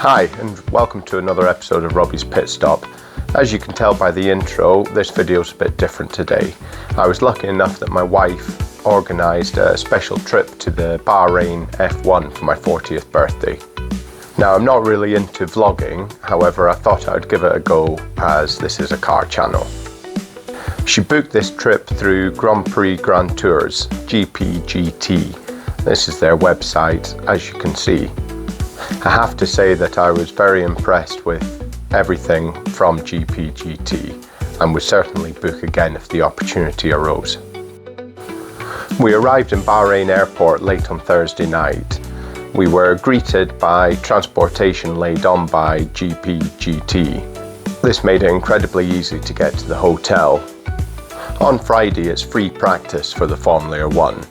Hi, and welcome to another episode of Robbie's Pit Stop. As you can tell by the intro, this video is a bit different today. I was lucky enough that my wife organised a special trip to the Bahrain F1 for my 40th birthday. Now, I'm not really into vlogging, however I thought I'd give it a go as this is a car channel. She booked this trip through Grand Prix Grand Tours, GPGT. This is their website, as you can see. I have to say that I was very impressed with everything from GPGT and would certainly book again if the opportunity arose. We arrived in Bahrain Airport late on Thursday night. We were greeted by transportation laid on by GPGT. This made it incredibly easy to get to the hotel. On Friday it's free practice for the Formula 1.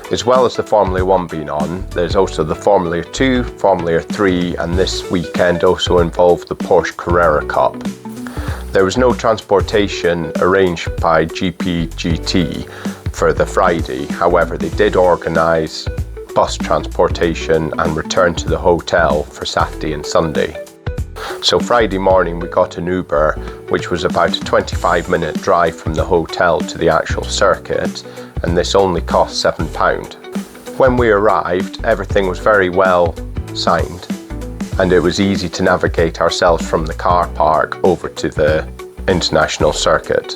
As well as the Formula 1 being on, there's also the Formula 2, Formula 3 and this weekend also involved the Porsche Carrera Cup. There was no transportation arranged by GPGT for the Friday, however they did organise bus transportation and return to the hotel for Saturday and Sunday. So Friday morning we got an Uber, which was about a 25-minute drive from the hotel to the actual circuit, and this only cost £7. When we arrived, everything was very well signed, and it was easy to navigate ourselves from the car park over to the international circuit.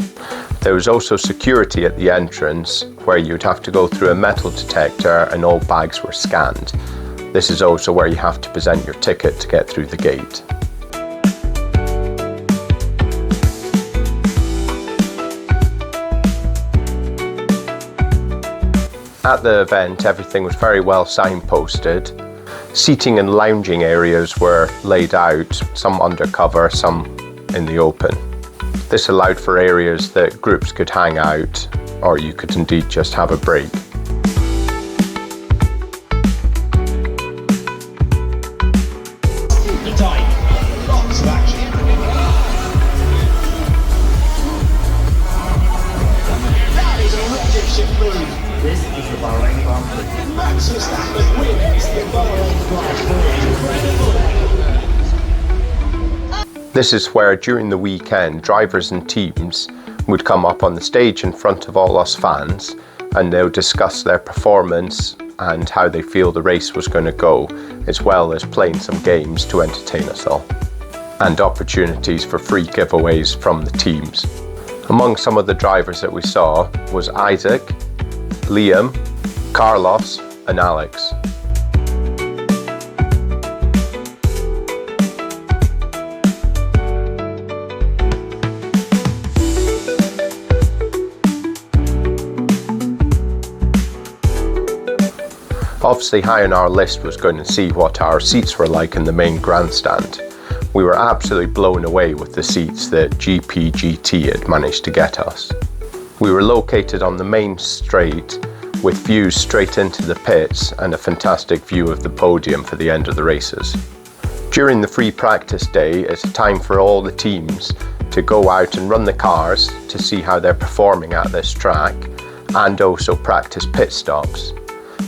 There was also security at the entrance, where you'd have to go through a metal detector and all bags were scanned. This is also where you have to present your ticket to get through the gate. At the event, everything was very well signposted. Seating and lounging areas were laid out, some undercover, some in the open. This allowed for areas that groups could hang out, or you could indeed just have a break. The time, lots of action. That is a rocket ship move. This is the Bahrain Grand Prix. Max Verstappen wins the Bahrain Grand Prix. This is where during the weekend drivers and teams would come up on the stage in front of all us fans and they'll discuss their performance and how they feel the race was going to go, as well as playing some games to entertain us all, and opportunities for free giveaways from the teams. Among some of the drivers that we saw was Isaac, Liam, Carlos and Alex. Obviously high on our list was going to see what our seats were like in the main grandstand. We were absolutely blown away with the seats that GPGT had managed to get us. We were located on the main straight with views straight into the pits and a fantastic view of the podium for the end of the races. During the free practice day, it's a time for all the teams to go out and run the cars to see how they're performing at this track and also practice pit stops.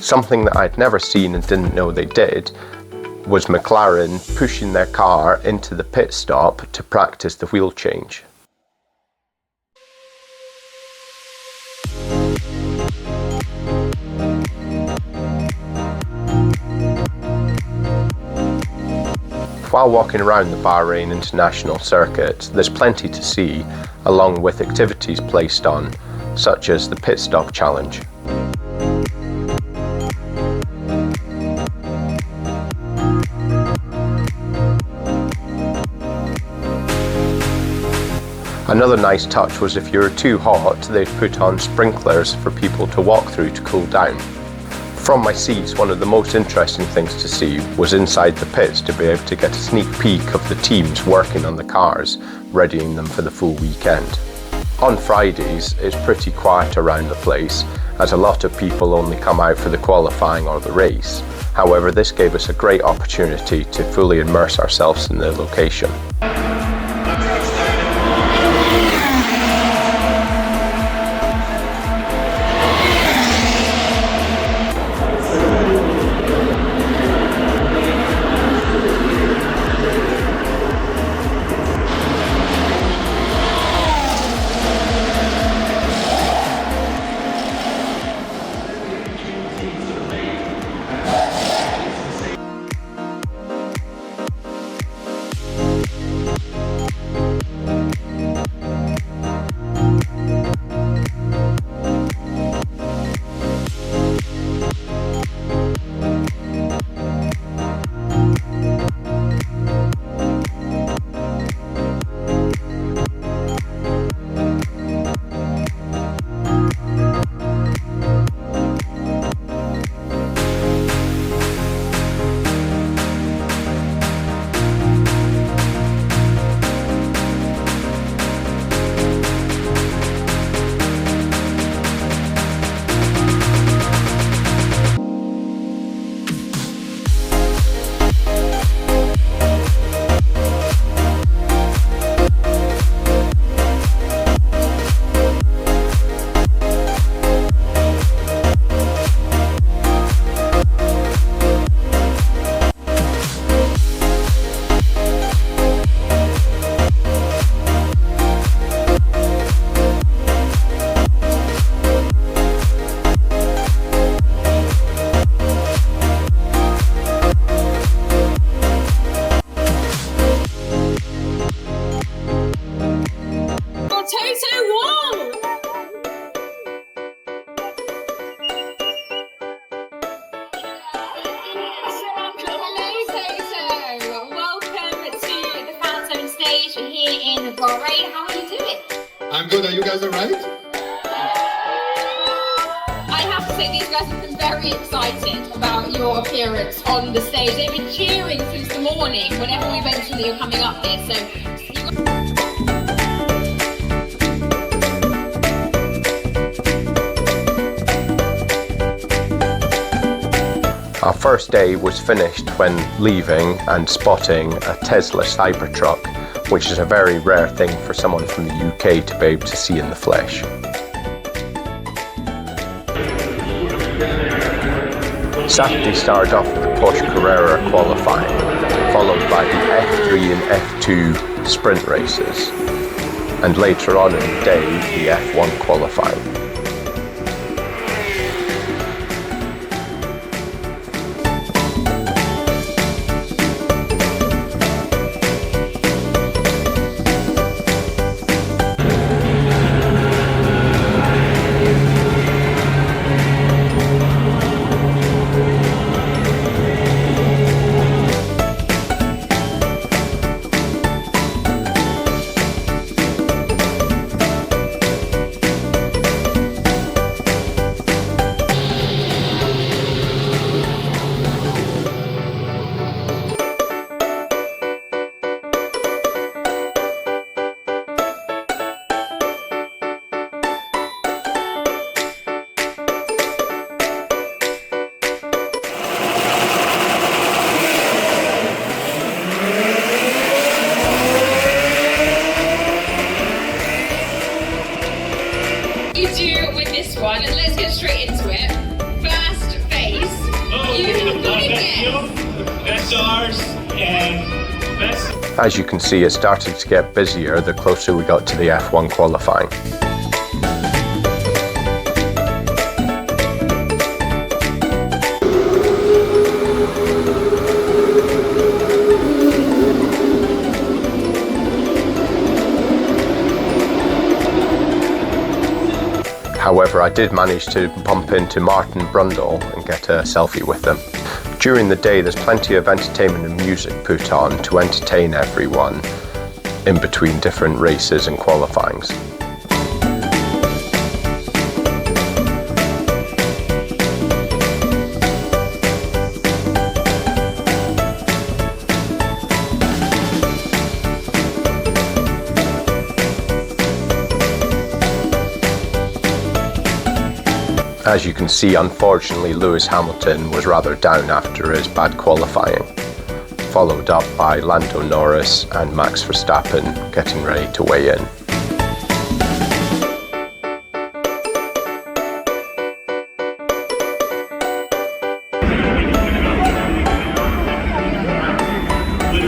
Something that I'd never seen and didn't know they did was McLaren pushing their car into the pit stop to practice the wheel change. While walking around the Bahrain International Circuit, there's plenty to see, along with activities placed on, such as the Pit Stop Challenge. Another nice touch was if you were too hot, they'd put on sprinklers for people to walk through to cool down. From my seats, one of the most interesting things to see was inside the pits to be able to get a sneak peek of the teams working on the cars, readying them for the full weekend. On Fridays, it's pretty quiet around the place, as a lot of people only come out for the qualifying or the race. However, this gave us a great opportunity to fully immerse ourselves in the location. I'm good. Are you guys alright? I have to say, these guys have been very excited about your appearance on the stage. They've been cheering since the morning whenever we mentioned that you're coming up here. So Our first day was finished when leaving and spotting a Tesla Cybertruck, which is a very rare thing for someone from the UK to be able to see in the flesh. Saturday started off with the Porsche Carrera qualifying, followed by the F3 and F2 sprint races, and later on in the day the F1 qualifying. you do with this one, and let's get straight into it. First phase, you have got to guess. SRs and best. As you can see, it started to get busier the closer we got to the F1 qualifying. However, I did manage to bump into Martin Brundle and get a selfie with him. During the day, there's plenty of entertainment and music put on to entertain everyone in between different races and qualifyings. As you can see, unfortunately, Lewis Hamilton was rather down after his bad qualifying, followed up by Lando Norris and Max Verstappen getting ready to weigh in.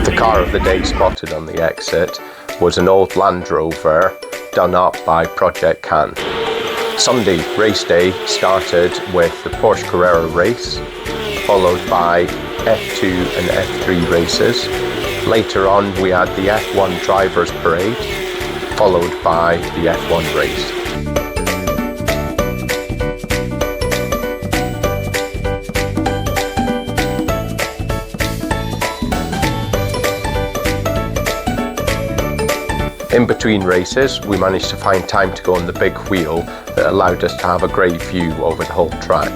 The car of the day spotted on the exit was an old Land Rover done up by Project Can. Sunday race day started with the Porsche Carrera race, followed by F2 and F3 races. Later on we had the F1 drivers parade, followed by the F1 race. In between races, we managed to find time to go on the big wheel that allowed us to have a great view over the whole track.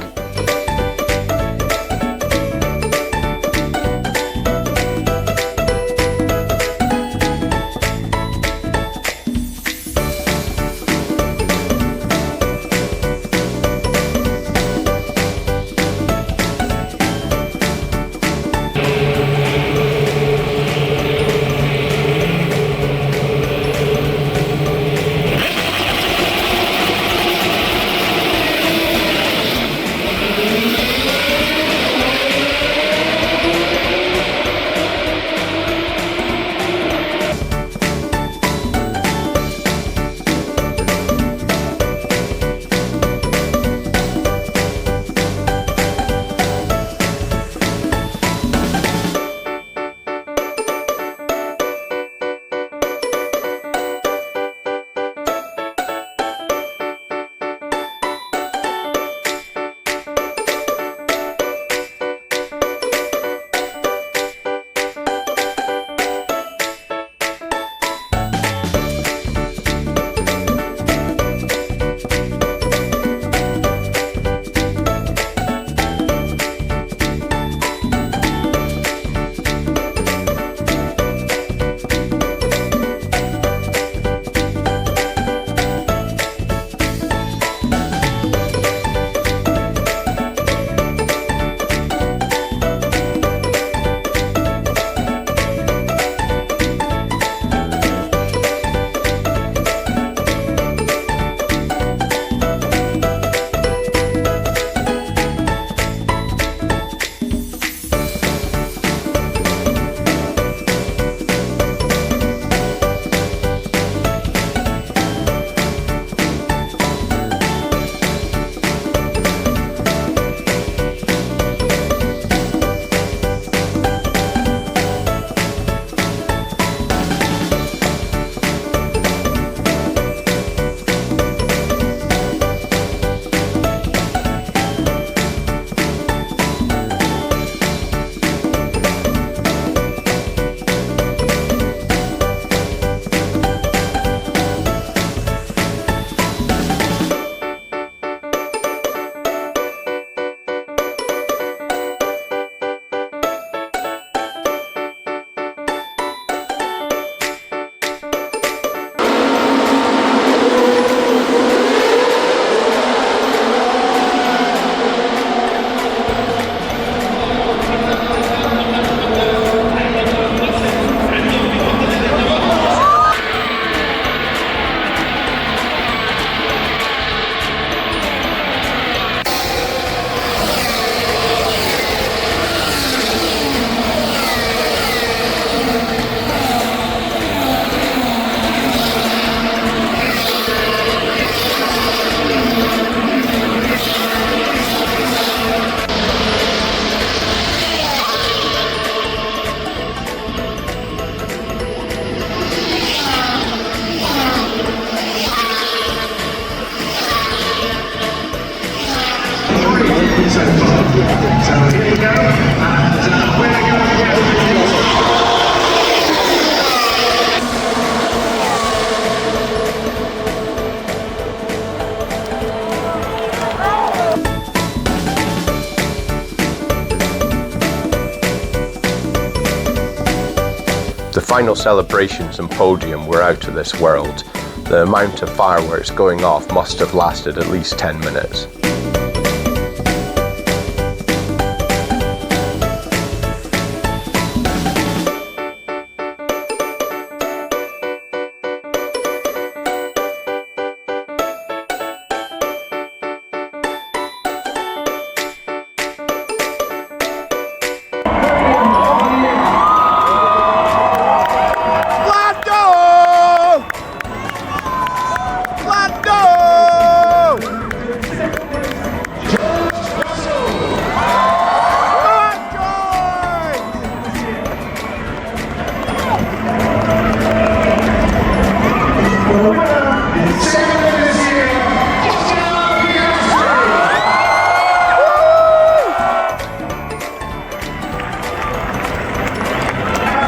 The final celebrations and podium were out of this world. The amount of fireworks going off must have lasted at least 10 minutes.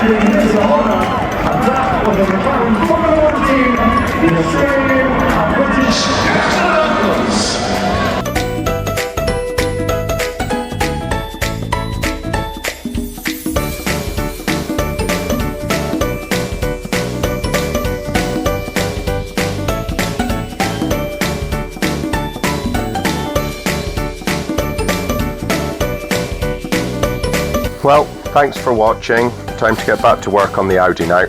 This honour, and that was the McLaren Formula 1 team, the Australian and British Nationals. Well, thanks for watching. Time to get back to work on the Audi now.